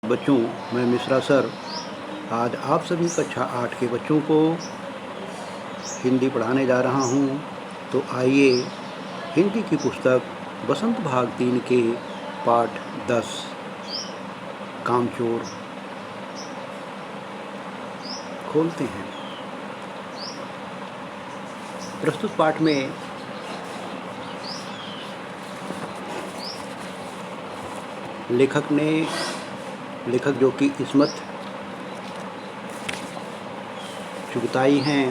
बच्चों, मैं मिश्रा सर आज आप सभी कक्षा 8 के बच्चों को हिंदी पढ़ाने जा रहा हूँ। तो आइए हिंदी की पुस्तक बसंत भाग 3 के पाठ 10 कामचोर खोलते हैं। प्रस्तुत पाठ में लेखक जो कि इस्मत चुगताई हैं,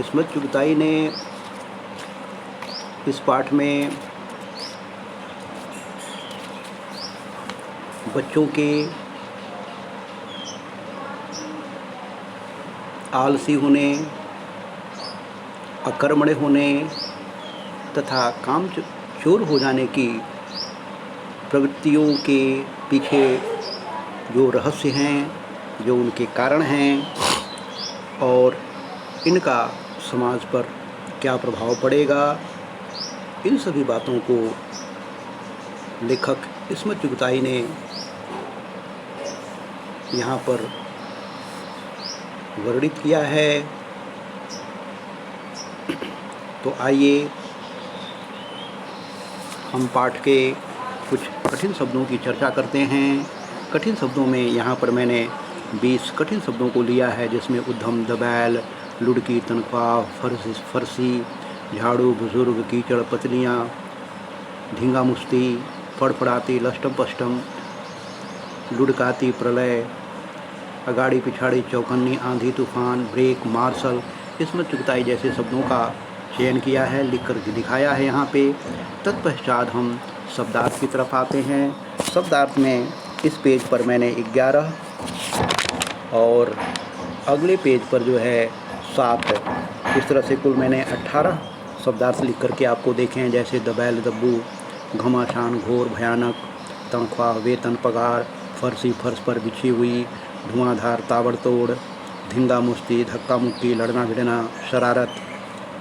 इस्मत चुगताई ने इस पाठ में बच्चों के आलसी होने, अकर्मण्य होने तथा कामचोर हो जाने की प्रवृत्तियों के पीछे जो रहस्य हैं, जो उनके कारण हैं और इनका समाज पर क्या प्रभाव पड़ेगा, इन सभी बातों को लेखक इस्मत चुगताई ने यहाँ पर वर्णित किया है। तो आइए हम पाठ के कुछ कठिन शब्दों की चर्चा करते हैं। कठिन शब्दों में यहाँ पर मैंने 20 कठिन शब्दों को लिया है, जिसमें उद्यम, दबैल, लुढ़की, तनख्वाह, फरसी, झाड़ू, बुजुर्ग, कीचड़, पतलियाँ, धींगा मुश्ती, फड़फड़ाती, लष्टम पष्टम, लुढ़काती, प्रलय, अगाड़ी पिछाड़ी, चौकन्नी, आंधी तूफान, ब्रेक, मार्शल, इस्मत चुगताई जैसे शब्दों का चयन किया है, लिख कर दिखाया है यहाँ पे। तत्पश्चात हम शब्दार्थ की तरफ आते हैं। शब्दार्थ में इस पेज पर मैंने 11 और अगले पेज पर जो है 7, इस तरह से कुल मैंने 18 शब्दार्थ लिख करके आपको देखे हैं। जैसे दबैल, दब्बू, घमासान, घोर, भयानक, तनख्वाह, वेतन, पगार, फरसी, फर्श पर बिछी हुई, धुआंधार, ताबड़तोड़, धींगा मुश्ती, धक्का मुक्की, लड़ना भिड़ना, शरारत,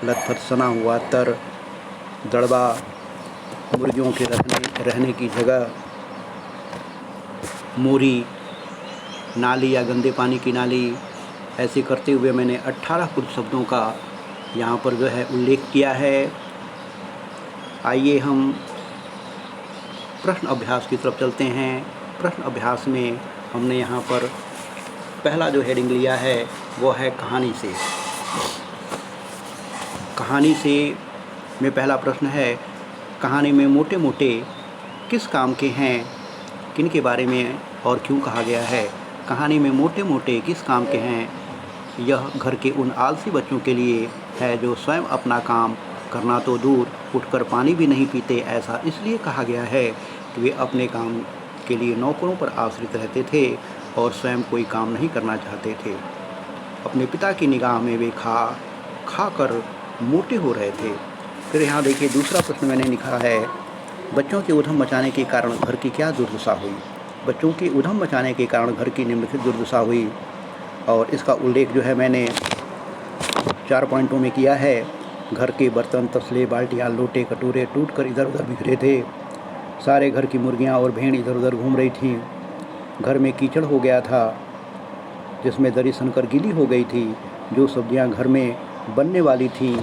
लथपथ, सना हुआ, तर, दड़बा, मुर्गियों के रहने की जगह, मोरी, नाली या गंदे पानी की नाली। ऐसे करते हुए मैंने 18 कुछ शब्दों का यहाँ पर जो है उल्लेख किया है। आइए हम प्रश्न अभ्यास की तरफ चलते हैं। प्रश्न अभ्यास में हमने यहाँ पर पहला जो हेडिंग लिया है वो है कहानी से। कहानी से में पहला प्रश्न है, कहानी में मोटे मोटे किस काम के हैं, किन के बारे में और क्यों कहा गया है। कहानी में मोटे मोटे किस काम के हैं, यह घर के उन आलसी बच्चों के लिए है जो स्वयं अपना काम करना तो दूर, उठकर पानी भी नहीं पीते। ऐसा इसलिए कहा गया है कि वे अपने काम के लिए नौकरों पर आश्रित रहते थे और स्वयं कोई काम नहीं करना चाहते थे। अपने पिता की निगाह में वे खा कर मोटे हो रहे थे। फिर यहाँ देखिए दूसरा प्रश्न मैंने लिखा है, बच्चों के उधम मचाने के कारण घर की क्या दुर्दशा हुई। बच्चों की उधम मचाने के कारण घर की निम्नलिखित दुर्दशा हुई और इसका उल्लेख जो है मैंने 4 पॉइंटों में किया है। घर के बर्तन, तसले, बाल्टियाँ, लोटे, कटोरे टूट कर इधर उधर बिखरे थे। सारे घर की मुर्गियाँ और भेड़ इधर उधर घूम रही थीं। घर में कीचड़ हो गया था, जिसमें दरी सनकर गीली हो गई थी। जो सब्जियाँ घर में बनने वाली थीं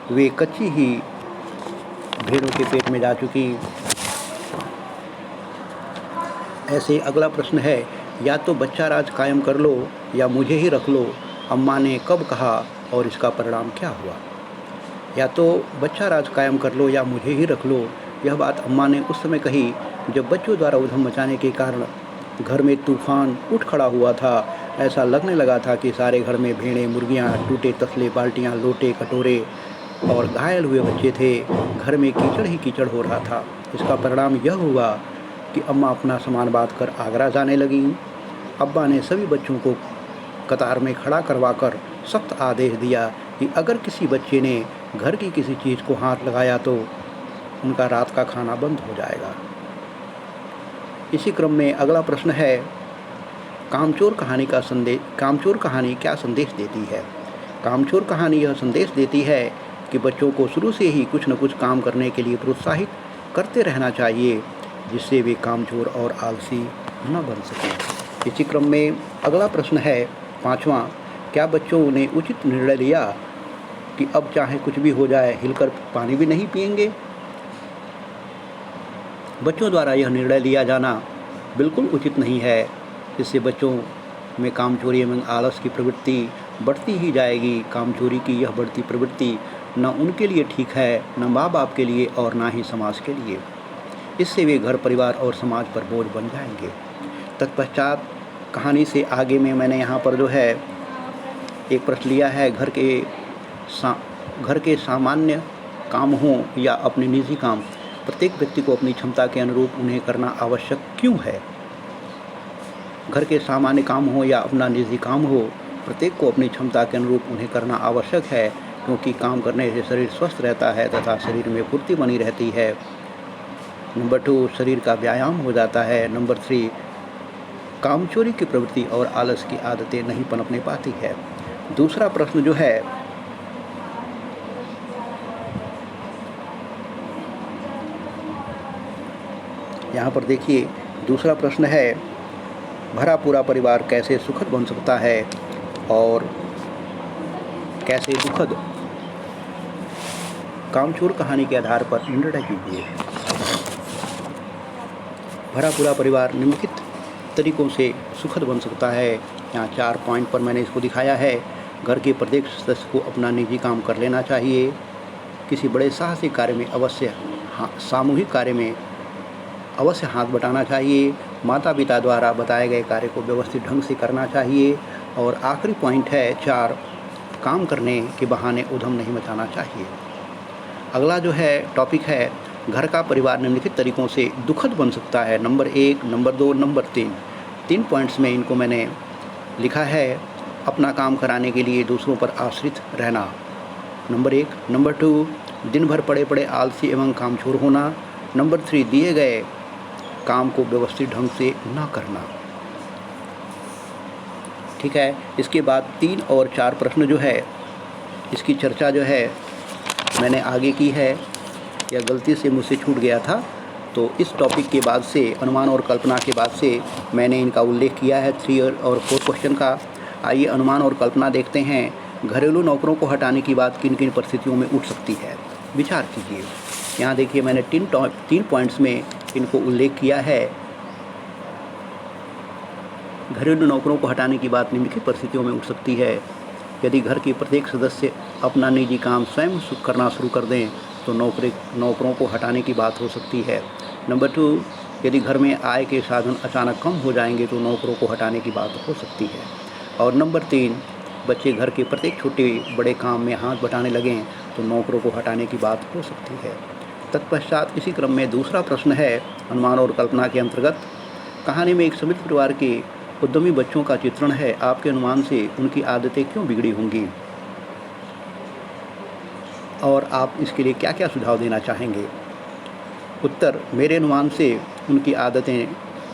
वे कच्ची ही भेड़ों के पेट में जा चुकी। ऐसे अगला प्रश्न है, या तो बच्चा राज कायम कर लो या मुझे ही रख लो, अम्मा ने कब कहा और इसका परिणाम क्या हुआ। या तो बच्चा राज कायम कर लो या मुझे ही रख लो, यह बात अम्मा ने उस समय कही जब बच्चों द्वारा उधम मचाने के कारण घर में तूफान उठ खड़ा हुआ था। ऐसा लगने लगा था कि सारे घर में भेड़ें, मुर्गियाँ, टूटे तसले, बाल्टियाँ, लोटे, कटोरे और घायल हुए बच्चे थे। घर में कीचड़ ही कीचड़ हो रहा था। इसका परिणाम यह हुआ कि अम्मा अपना सामान बांध कर आगरा जाने लगीं। अब्बा ने सभी बच्चों को कतार में खड़ा करवाकर सख्त आदेश दिया कि अगर किसी बच्चे ने घर की किसी चीज़ को हाथ लगाया तो उनका रात का खाना बंद हो जाएगा। इसी क्रम में अगला प्रश्न है, कामचोर कहानी क्या संदेश देती है। कामचोर कहानी यह संदेश देती है कि बच्चों को शुरू से ही कुछ न कुछ काम करने के लिए प्रोत्साहित करते रहना चाहिए। जिससे वे कामचोर और आलसी न बन सकें। इसी क्रम में अगला प्रश्न है 5वां, क्या बच्चों ने उचित निर्णय लिया कि अब चाहे कुछ भी हो जाए हिलकर पानी भी नहीं पिएंगे? बच्चों द्वारा यह निर्णय लिया जाना बिल्कुल उचित नहीं है। इससे बच्चों में कामचोरी एवं आलस की प्रवृत्ति बढ़ती ही जाएगी। कामचोरी की यह बढ़ती प्रवृत्ति न उनके लिए ठीक है, न माँ बाप के लिए और ना ही समाज के लिए। इससे वे घर परिवार और समाज पर बोझ बन जाएंगे। तत्पश्चात कहानी से आगे में मैंने यहाँ पर जो है एक प्रश्न लिया है, घर के सामान्य काम हों या अपने निजी काम, प्रत्येक व्यक्ति को अपनी क्षमता के अनुरूप उन्हें करना आवश्यक क्यों है? घर के सामान्य काम हो या अपना निजी काम हो, प्रत्येक को अपनी क्षमता के अनुरूप उन्हें करना आवश्यक है, क्योंकि काम करने से शरीर स्वस्थ रहता है तथा शरीर में फुर्ती बनी रहती है। नंबर 2, शरीर का व्यायाम हो जाता है। नंबर 3, कामचोरी की प्रवृत्ति और आलस की आदतें नहीं पनपने पाती है। दूसरा प्रश्न जो है यहाँ पर देखिए, दूसरा प्रश्न है, भरा पूरा परिवार कैसे सुखद बन सकता है और कैसे दुखद? कामचोर कहानी के आधार पर निर्णय कीजिए। भरा पूरा परिवार निम्नलिखित तरीकों से सुखद बन सकता है। यहाँ 4 पॉइंट पर मैंने इसको दिखाया है। घर के प्रत्येक सदस्य को अपना निजी काम कर लेना चाहिए। किसी बड़े साहसिक कार्य में सामूहिक कार्य में अवश्य हाथ बटाना चाहिए। माता पिता द्वारा बताए गए कार्य को व्यवस्थित ढंग से करना चाहिए। और आखिरी पॉइंट है 4, काम करने के बहाने उधम नहीं मचाना चाहिए। अगला जो है टॉपिक है, घर का परिवार निम्नलिखित तरीकों से दुखद बन सकता है। नंबर 1, नंबर 2, नंबर 3 पॉइंट्स में इनको मैंने लिखा है। अपना काम कराने के लिए दूसरों पर आश्रित रहना, नंबर 1। नंबर 2, दिन भर पड़े पड़े आलसी एवं कामचोर होना। नंबर 3, दिए गए काम को व्यवस्थित ढंग से ना करना। ठीक है। इसके बाद 3 और 4 प्रश्न जो है, इसकी चर्चा जो है मैंने आगे की है, या गलती से मुझसे छूट गया था। तो इस टॉपिक के बाद से, अनुमान और कल्पना के बाद से मैंने इनका उल्लेख किया है 3 और 4 क्वेश्चन का। आइए अनुमान और कल्पना देखते हैं। घरेलू नौकरों को हटाने की बात किन किन परिस्थितियों में उठ सकती है, विचार कीजिए। यहाँ देखिए, मैंने 3 पॉइंट्स में इनको उल्लेख किया है। घरेलू नौकरों को हटाने की बात निम्नलिखित परिस्थितियों में उठ सकती है। यदि घर के प्रत्येक सदस्य अपना निजी काम स्वयं करना शुरू कर दें तो नौकरों को हटाने की बात हो सकती है। नंबर 2, यदि घर में आय के साधन अचानक कम हो जाएंगे तो नौकरों को हटाने की बात हो सकती है। और नंबर 3, बच्चे घर के प्रत्येक छोटे बड़े काम में हाथ बटाने लगें तो नौकरों को हटाने की बात हो सकती है। तत्पश्चात इसी क्रम में दूसरा प्रश्न है, अनुमान और कल्पना के अंतर्गत। कहानी में एक समृद्ध परिवार के उद्यमी बच्चों का चित्रण है। आपके अनुमान से उनकी आदतें क्यों बिगड़ी होंगी और आप इसके लिए क्या क्या सुझाव देना चाहेंगे? उत्तर, मेरे अनुमान से उनकी आदतें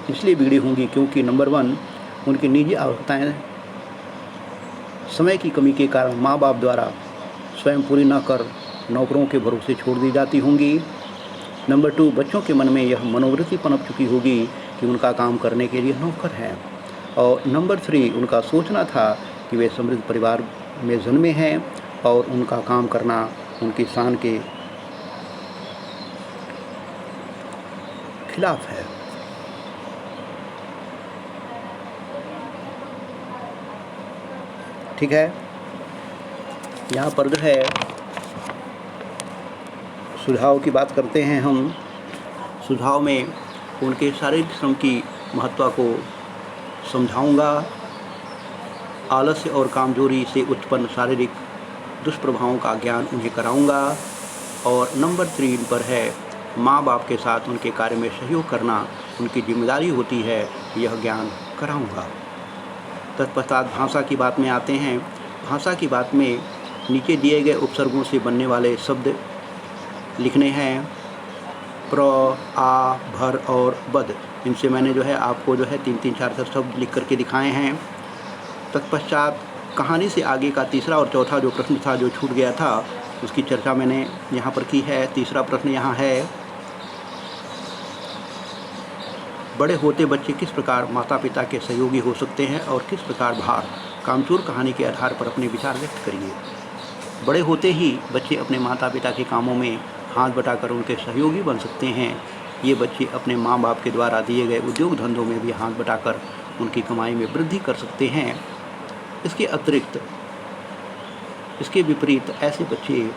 इसलिए बिगड़ी होंगी क्योंकि नंबर 1, उनकी निजी आवश्यकताएं समय की कमी के कारण माँ बाप द्वारा स्वयं पूरी न कर नौकरों के भरोसे छोड़ दी जाती होंगी। नंबर 2, बच्चों के मन में यह मनोवृत्ति पनप चुकी होगी कि उनका काम करने के लिए नौकर हैं। और नंबर 3, उनका सोचना था कि वे समृद्ध परिवार में जन्मे हैं और उनका काम करना उनकी शान के खिलाफ है। ठीक है। यहाँ पर जो है सुझाव की बात करते हैं हम। सुझाव में उनके शारीरिक श्रम की महत्व को समझाऊंगा। आलस्य और कामजोरी से उत्पन्न शारीरिक दुष्प्रभावों का ज्ञान उन्हें कराऊंगा। और नंबर 3 पर है, माँ बाप के साथ उनके कार्य में सहयोग करना उनकी जिम्मेदारी होती है, यह ज्ञान कराऊंगा। तत्पश्चात भाषा की बात में आते हैं। भाषा की बात में नीचे दिए गए उपसर्गों से बनने वाले शब्द लिखने हैं। प्र, आ, भर और बद। इनसे मैंने जो है आपको जो है 3-3, 4 शब्द लिख करके दिखाए हैं। तत्पश्चात कहानी से आगे का तीसरा और चौथा जो प्रश्न था, जो छूट गया था, उसकी चर्चा मैंने यहाँ पर की है। तीसरा प्रश्न यहाँ है, बड़े होते बच्चे किस प्रकार माता पिता के सहयोगी हो सकते हैं और किस प्रकार बाहर। कामचोर कहानी के आधार पर अपने विचार व्यक्त करिए। बड़े होते ही बच्चे अपने माता पिता के कामों में हाथ बटाकर उनके सहयोगी बन सकते हैं। ये बच्चे अपने माँ बाप के द्वारा दिए गए उद्योग धंधों में भी हाथ बटाकर उनकी कमाई में वृद्धि कर सकते हैं। इसके अतिरिक्त, इसके विपरीत ऐसे बच्चे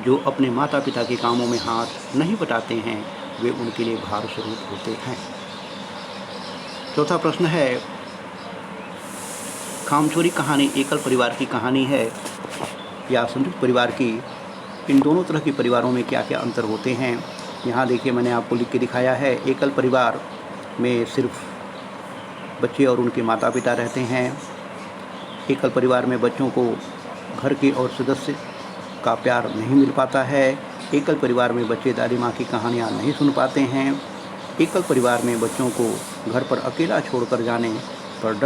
जो अपने माता पिता के कामों में हाथ नहीं बटाते हैं, वे उनके लिए भार स्वरूप होते हैं। चौथा प्रश्न है, कामचोरी कहानी एकल परिवार की कहानी है या संयुक्त परिवार की? इन दोनों तरह के परिवारों में क्या क्या अंतर होते हैं? यहाँ देखिए, मैंने आपको लिख के दिखाया है। एकल परिवार में सिर्फ बच्चे और उनके माता पिता रहते हैं। एकल परिवार में बच्चों को घर के और सदस्य का प्यार नहीं मिल पाता है। एकल परिवार में बच्चे दादी माँ की कहानियाँ नहीं सुन पाते हैं। एकल परिवार में बच्चों को घर पर अकेला छोड़कर जाने पर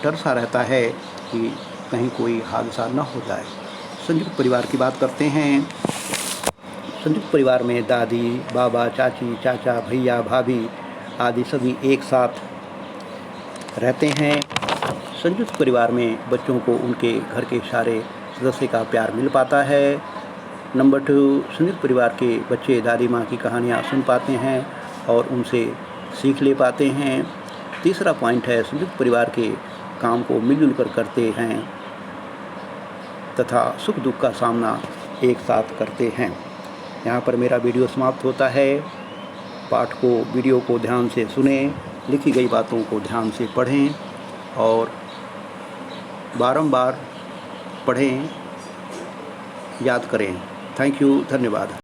डर सा रहता है कि कहीं कोई हादसा न हो जाए। संयुक्त परिवार की बात करते हैं। संयुक्त परिवार में दादी, बाबा, चाची, चाचा, भैया, भाभी आदि सभी एक साथ रहते हैं। संयुक्त परिवार में बच्चों को उनके घर के सारे सदस्य का प्यार मिल पाता है। नंबर 2, संयुक्त परिवार के बच्चे दादी माँ की कहानियाँ सुन पाते हैं और उनसे सीख ले पाते हैं। तीसरा पॉइंट है, संयुक्त परिवार के काम को मिलजुल कर करते हैं तथा सुख दुख का सामना एक साथ करते हैं। यहाँ पर मेरा वीडियो समाप्त होता है। पाठ को, वीडियो को ध्यान से सुनें, लिखी गई बातों को ध्यान से पढ़ें और बारंबार पढ़ें, याद करें। थैंक यू, धन्यवाद।